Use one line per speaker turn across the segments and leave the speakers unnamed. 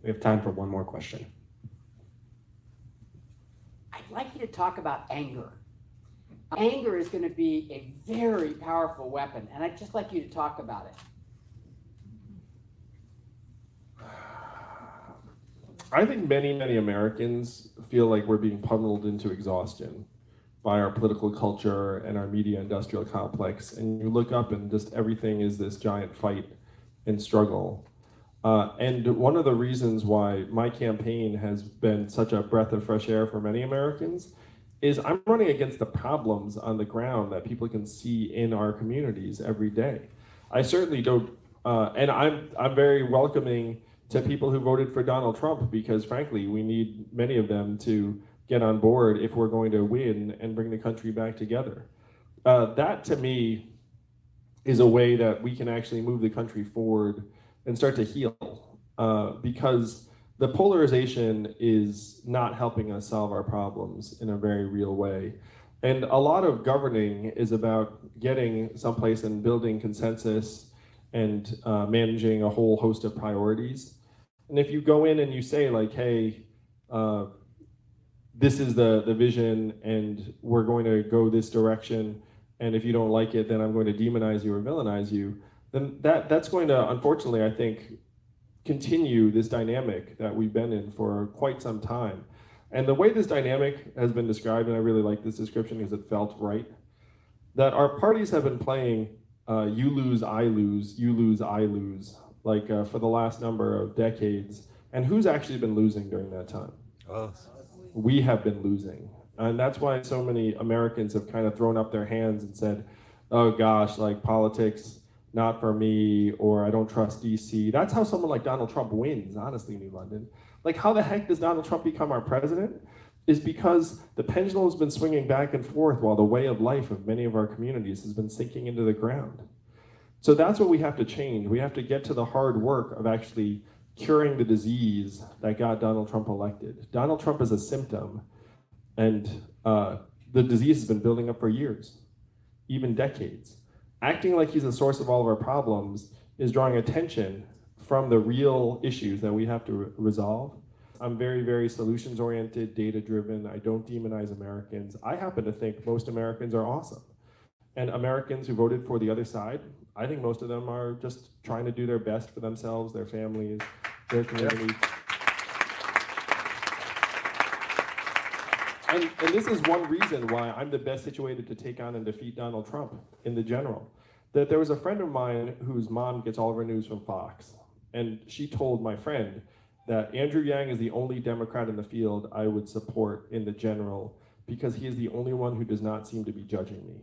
We have time for one more question.
I'd like you to talk about anger. Anger is going to be a very powerful weapon, and I'd just like you to talk about it.
I think many Americans feel like we're being pummeled into exhaustion by our political culture and our media industrial complex. And you look up and just everything is this giant fight and struggle. And one of the reasons why my campaign has been such a breath of fresh air for many Americans is I'm running against the problems on the ground that people can see in our communities every day. I certainly don't, and I'm very welcoming to people who voted for Donald Trump because frankly, we need many of them to get on board if we're going to win and bring the country back together. That to me is a way that we can actually move the country forward and start to heal because the polarization is not helping us solve our problems in a very real way. And a lot of governing is about getting someplace and building consensus and managing a whole host of priorities. And if you go in and you say like, hey, this is the vision and we're going to go this direction, and if you don't like it, then I'm going to demonize you or villainize you, then that's going to, unfortunately, I think, continue this dynamic that we've been in for quite some time. And the way this dynamic has been described, and I really like this description because it felt right, that our parties have been playing you lose, I lose, you lose, I lose, like for the last number of decades. And who's actually been losing during that time?
Us.
We have been losing. And that's why so many Americans have kind of thrown up their hands and said, oh gosh, like politics, not for me, or I don't trust DC. That's how someone like Donald Trump wins, honestly, New London. Like how the heck does Donald Trump become our president? Is because the pendulum has been swinging back and forth while the way of life of many of our communities has been sinking into the ground. So that's what we have to change. We have to get to the hard work of actually curing the disease that got Donald Trump elected. Donald Trump is a symptom, and the disease has been building up for years, even decades. Acting like he's the source of all of our problems is drawing attention from the real issues that we have to resolve. I'm very, very solutions-oriented, data-driven. I don't demonize Americans. I happen to think most Americans are awesome. And Americans who voted for the other side, I think most of them are just trying to do their best for themselves, their families, their communities. And this is one reason why I'm the best situated to take on and defeat Donald Trump in the general. That there was a friend of mine whose mom gets all of her news from Fox. And she told my friend that Andrew Yang is the only Democrat in the field I would support in the general because he is the only one who does not seem to be judging me.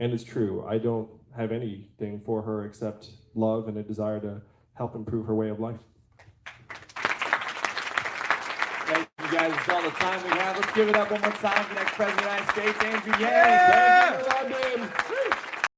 And it's true, I don't have anything for her except love and a desire to help improve her way of life.
Thank you guys, that's all the time we have. Let's give it up one more time for the next President of the United States, Andrew Yang.
Yeah! Thank you, London.